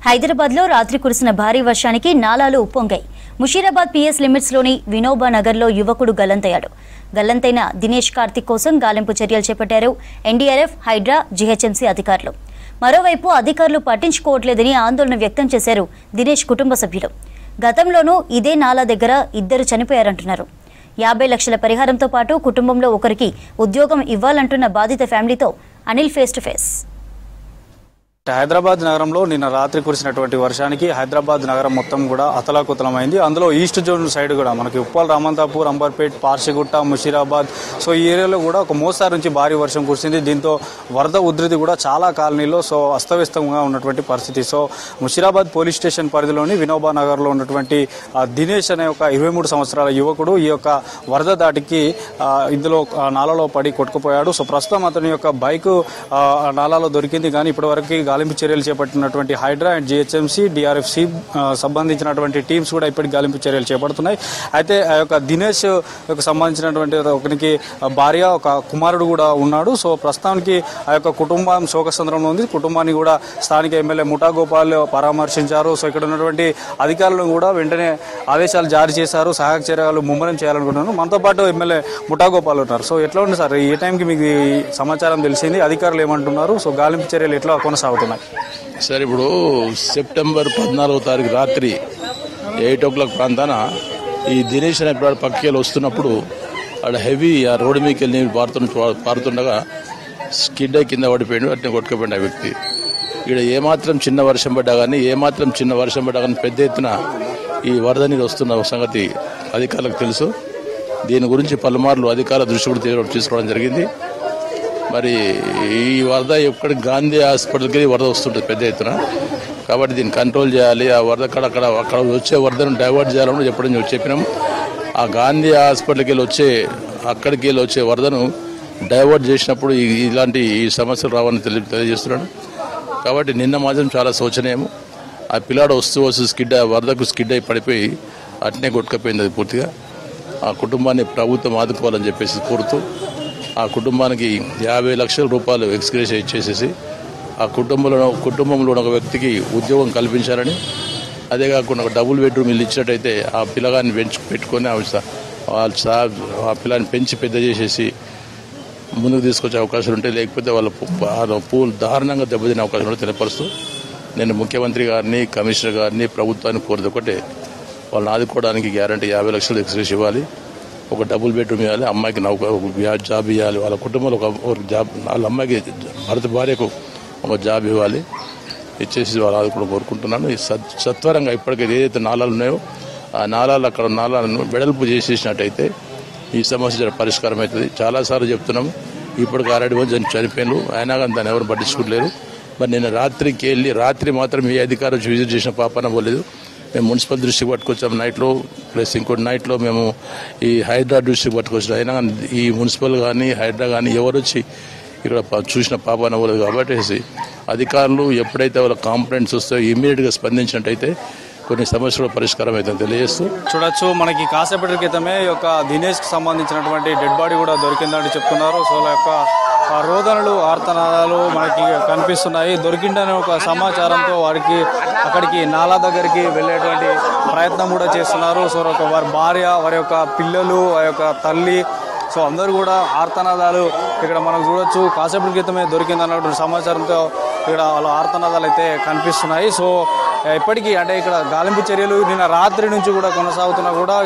హైదరాబాద్లో రాత్రి కురిసిన భారీ వర్షానికి నాలాలు ఉప్పొంగాయి. ముషీరాబాద్ పిఎస్ లిమిట్స్లోని వినోబా నగర్లో యువకుడు గల్లంతయ్యాడు. గల్లంతైన దినేష్ కార్తిక్ కోసం గాలింపు చర్యలు చేపట్టారు ఎన్డీఆర్ఎఫ్, హైడ్రా, జీహెచ్ఎంసీ అధికారులు. మరోవైపు అధికారులు పట్టించుకోవట్లేదని ఆందోళన వ్యక్తం చేశారు దినేష్ కుటుంబ సభ్యులు. గతంలోనూ ఇదే నాలా దగ్గర 2 చనిపోయారంటున్నారు. 50 లక్షల పరిహారంతో పాటు కుటుంబంలో ఒకరికి ఉద్యోగం ఇవ్వాలంటున్న బాధిత ఫ్యామిలీతో Anil face to face. Hyderabad నగరంలో నిన్న రాత్రి కురిసినటువంటి వర్షానికి హైదరాబాద్ నగరం మొత్తం కూడా అతలాకుతలమైంది. అందులో ఈస్ట్ జోన్ సైడ్ కూడా మనకి ఉప్పల్, రామంతాపూర్, అంబర్పేట్, పార్షిగుట్ట, ముషీరాబాద్ సో ఈ ఏరియాలో కూడా ఒక మోస్తారు నుంచి భారీ వర్షం కురిసింది. దీంతో వరద ఉధృతి కూడా చాలా కాలనీలో అస్తవ్యస్తంగా ఉన్నటువంటి పరిస్థితి. ముషీరాబాద్ పోలీస్ స్టేషన్ పరిధిలోని వినోబా నగర్లో ఉన్నటువంటి దినేష్ అనే ఒక 23 సంవత్సరాల యువకుడు ఈ యొక్క వరద దాటికి ఇందులో నాలలో పడి కొట్టుకుపోయాడు. ప్రస్తుతం అతని యొక్క బైక్ నాలాలో దొరికింది. కానీ ఇప్పటివరకు గాలింపు చర్యలు చేపట్టినటువంటి హైడ్రా అండ్ జీహెచ్ఎంసీ, డిఆర్ఎఫ్సి సంబంధించినటువంటి టీమ్స్ కూడా ఇప్పటికి గాలింపు చర్యలు చేపడుతున్నాయి. అయితే ఆ యొక్క దినేష్ సంబంధించినటువంటి ఒకరికి భార్య, ఒక కుమారుడు కూడా ఉన్నాడు. ప్రస్తుతానికి ఆ యొక్క కుటుంబం శోకసంద్రంలో ఉంది. కుటుంబాన్ని కూడా స్థానిక ఎమ్మెల్యే ముఠా గోపాల్ పరామర్శించారు. ఇక్కడ ఉన్నటువంటి అధికారులను కూడా వెంటనే ఆదేశాలు జారీ చేశారు. సహాయక చర్యలు ముమ్మరం చేయాలనుకుంటున్నారు. మనతో పాటు ఎమ్మెల్యే ముఠా గోపాల్ ఉన్నారు. ఎట్లా ఉంది సార్, ఏ టైంకి మీకు సమాచారం తెలిసింది, అధికారులు ఏమంటున్నారు, గాలింపు చర్యలు ఎట్లా కొనసాగుతున్నాయి? సార్, ఇప్పుడు సెప్టెంబర్ 14వ తారీఖు రాత్రి 8 o'clock ప్రాంతాన ఈ దినేష్ అనే పక్కకి వస్తున్నప్పుడు అక్కడ హెవీ ఆ రోడ్డు మీదకి వెళ్ళి నీళ్ళు పారుతుండగా స్కిడ్ అయి కింద పడిపోయాడు. అట్నే కొట్టుకుపోయింది ఆ వ్యక్తి. ఇక్కడ ఏమాత్రం చిన్న వర్షం పడ్డా కానీ పెద్ద ఎత్తున ఈ వరద నీరు వస్తున్న సంగతి అధికారులకు తెలుసు. దీని గురించి పలుమార్లు అధికారుల దృష్టి కూడా తీసుకోవడం జరిగింది. మరి ఈ వరద ఎక్కడ గాంధీ హాస్పిటల్కి వరద వస్తుంటుంది పెద్ద ఎత్తున. కాబట్టి దీన్ని కంట్రోల్ చేయాలి. ఆ వరద అక్కడ వచ్చే వరదను డైవర్ట్ చేయాలని చెప్పినాం. ఆ గాంధీ హాస్పిటల్కి అక్కడికి వెళ్ళి వచ్చే వరదను డైవర్ట్ చేసినప్పుడు ఇలాంటి ఈ సమస్యలు రావని తెలియజేస్తున్నాడు. కాబట్టి నిన్న మాత్రం చాలా శోచనీయము. ఆ పిల్లాడు వస్తూ వరదకు స్కిడ్ అయి పడిపోయి అట్నే కొట్టుకపోయింది. అది పూర్తిగా ఆ కుటుంబాన్ని ప్రభుత్వం ఆదుకోవాలని చెప్పేసి కోరుతూ ఆ కుటుంబానికి 50 లక్షల రూపాయలు ఎక్స్గ్రేషియా ఇచ్చేసేసి ఆ కుటుంబంలో ఒక వ్యక్తికి ఉద్యోగం కల్పించాలని, అదే కాకుండా ఒక డబుల్ బెడ్రూమ్ ఇల్లు ఇచ్చినట్టయితే ఆ పిల్లగాన్ని పెట్టుకొని ఆ పిల్లాన్ని పెంచి పెద్ద చేసేసి ముందుకు తీసుకొచ్చే అవకాశాలు ఉంటాయి. లేకపోతే వాళ్ళ పూలు దారుణంగా దెబ్బతినే అవకాశం ఉంటే తెలియపరుస్తూ నేను ముఖ్యమంత్రి గారిని, కమిషనర్ గారిని, ప్రభుత్వాన్ని కోరేది ఒకటే, వాళ్ళని ఆదుకోవడానికి గ్యారంటీ 50 లక్షలు ఎక్స్గ్రేషియా ఇవ్వాలి. ఒక డబుల్ బెడ్రూమ్ ఇవ్వాలి. అమ్మాయికి జాబ్ ఇవ్వాలి. వాళ్ళ కుటుంబంలో ఒక జాబ్, వాళ్ళ అమ్మాయికి భార్యకు ఒక జాబ్ ఇవ్వాలి. ఇచ్చేసి వాళ్ళు ఆదుకోవడం కోరుకుంటున్నాను. సత్వరంగా ఇప్పటికే ఏదైతే నాలాలు ఉన్నాయో ఆ నాలాలను వెడల్పు చేసేసినట్టయితే ఈ సమస్య పరిష్కారం అవుతుంది. చాలాసార్లు చెప్తున్నాము. ఇప్పటికి 6 మంది చనిపోయారు. అయినా కానీ దాన్ని ఎవరు పట్టించుకోలేరు. మరి నేను రాత్రి మాత్రం ఏ అధికారం విజిట్ చేసిన పాపన పోలేదు. మేము మున్సిపల్ దృష్టికి పట్టుకొచ్చాము నైట్లో, ప్లస్ ఇంకోటి నైట్లో మేము ఈ హైడ్రా దృష్టికి పట్టుకొచ్చాం. అయినా ఈ మున్సిపల్ కానీ హైడ్రా కానీ ఎవరు వచ్చి ఇక్కడ చూసిన పాపన పోలేదు. కాబట్టి అధికారులు ఎప్పుడైతే వాళ్ళ కాంప్లైంట్స్ వస్తాయో ఇమీడియట్గా స్పందించినట్టయితే కొన్ని సమస్యల పరిష్కారం అయితే తెలియజేస్తూ చూడొచ్చు. మనకి కాసేపటి క్రితమే ఈ యొక్క దినేష్కి సంబంధించినటువంటి డెడ్ బాడీ కూడా దొరికిందని చెప్తున్నారు. యొక్క రోదనలు, ఆర్తనాదాలు మనకి కనిపిస్తున్నాయి. దొరికిందనే ఒక సమాచారంతో అక్కడికి నాలా దగ్గరికి వెళ్ళేటువంటి ప్రయత్నం కూడా చేస్తున్నారు. వారి భార్య, వారి యొక్క పిల్లలు, ఆ యొక్క తల్లి అందరూ కూడా ఆర్తనాదాలు ఇక్కడ మనం చూడొచ్చు. కాసేపటి క్రితమే దొరికిందన్నటువంటి సమాచారంతో ఇక్కడ వాళ్ళ ఆర్తనాదాలు అయితే కనిపిస్తున్నాయి. ఇప్పటికీ అంటే ఇక్కడ గాలింపు చర్యలు నిన్న రాత్రి నుంచి కూడా కొనసాగుతున్నా కూడా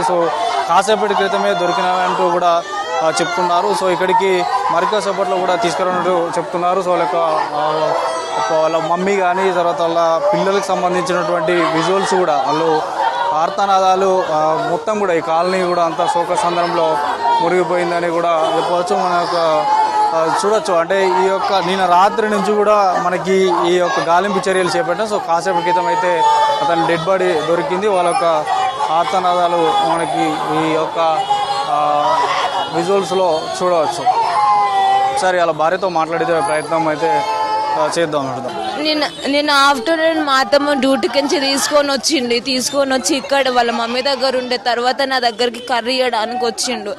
కాసేపటి క్రితమే దొరికినట్టు కూడా చెప్తున్నారు. ఇక్కడికి మరికాసేపట్లో కూడా తీసుకురానట్టు చెప్తున్నారు. వాళ్ళ మమ్మీ కానీ తర్వాత వాళ్ళ పిల్లలకు సంబంధించినటువంటి విజువల్స్ కూడా వాళ్ళు ఆర్తనాదాలు మొత్తం కూడా ఈ కాలనీ కూడా అంతా శోకసంద్రంలో మునిగిపోయిందని కూడా చెప్పవచ్చు. మన యొక్క చూడొచ్చు. అంటే ఈ యొక్క నిన్న రాత్రి నుంచి కూడా మనకి ఈ యొక్క గాలింపు చర్యలు చేపట్టాం. కాసేపటి క్రితం అయితే అతని డెడ్ బాడీ దొరికింది. వాళ్ళ యొక్క ఆర్తనాదాలు మనకి ఈ యొక్క విజువల్స్లో చూడవచ్చు. ఒకసారి వాళ్ళ భార్యతో మాట్లాడే ప్రయత్నం అయితే చేద్దాం అడుగుదాం. నేను ఆఫ్టర్నూన్ మా అత్తమ్మ డ్యూటీకి నుంచి తీసుకొని వచ్చి ఇక్కడ వాళ్ళ మమ్మీ దగ్గర ఉండే తర్వాత నా దగ్గరికి కర్రీ ఇవ్వడానికి వచ్చిండు.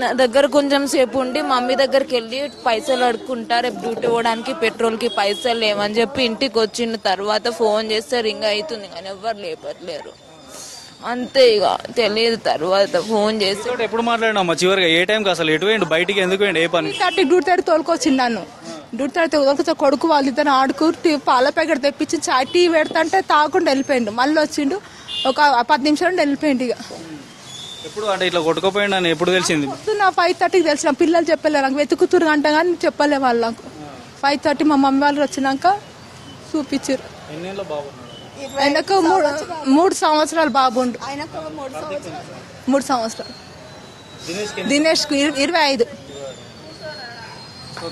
నా దగ్గర కొంచెం సేపు ఉండి మమ్మీ దగ్గరికి వెళ్ళి పైసలు అడుక్కుంటా, రేపు డ్యూటీ పోవడానికి పెట్రోల్కి పైసలు లేవని చెప్పి ఇంటికి వచ్చిండు. తర్వాత ఫోన్ చేస్తే రింగ్ అవుతుంది కానీ ఎవ్వరు లేపట్లేరు. అంతే ఇక తెలియదు. తర్వాత ఫోన్ చేసి ఎప్పుడు మాట్లాడినామా చివరిగా ఏ టైంకి అసలు ఎటు వేయండి, బయటికి ఎందుకు వేయండి, ఏ పని? డ్యూటీ తాడి తోలుకొచ్చింది నన్ను. డ్యూటీ తాడి తోలుకొచ్చి కొడుకు వాళ్ళిద్దరు ఆడుకు పాల ప్యాకెట్ తెప్పించి చాయ్ టీ పెడతాంటే తాగకుండా వెళ్ళిపోయిండు. మళ్ళీ వచ్చిండు ఒక 10 నిమిషాలు వెళ్ళిపోయిండు. ఇక ఎప్పుడు అంటే ఇట్లా కొట్టుకుపోయిండు అని ఎప్పుడు తెలిసింది? నా 5:30కి తెలిసిన. పిల్లలు చెప్పలే నాకు, వెతుకుతురు అంట కానీ చెప్పలే వాళ్ళు నాకు. 5:30 మా మమ్మీ వాళ్ళు వచ్చినాక చూపించారు. ఆయనకు 3 సంవత్సరాలు బాబుండు. 3 సంవత్సరాలు. దినేష్కు 25.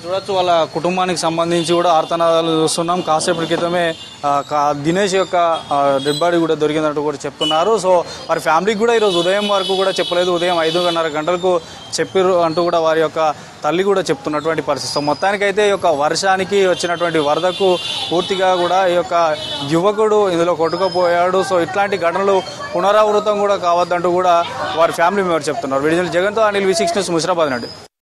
చూడొచ్చు వాళ్ళ కుటుంబానికి సంబంధించి కూడా ఆర్తనాదాలు చూస్తున్నాం. కాసేపటి క్రితమే దినేష్ యొక్క డెడ్ బాడీ కూడా దొరికిందంటూ కూడా చెప్తున్నారు. సో వారి ఫ్యామిలీకి కూడా ఈరోజు ఉదయం వరకు కూడా చెప్పలేదు. ఉదయం 5:30 గంటలకు చెప్పారు అంటూ కూడా వారి యొక్క తల్లి కూడా చెప్తున్నటువంటి పరిస్థితి. సో మొత్తానికైతే ఈ యొక్క వర్షానికి వచ్చినటువంటి వరదకు పూర్తిగా కూడా ఈ యొక్క యువకుడు ఇందులో కొట్టుకుపోయాడు. సో ఇట్లాంటి ఘటనలు పునరావృతం కూడా కావద్దంటూ కూడా వారి ఫ్యామిలీ మెంబర్ చెప్తున్నారు. విడుదల జగన్తో అనిల్ V6 న్యూస్ ముషిరాబాద్ నుండి.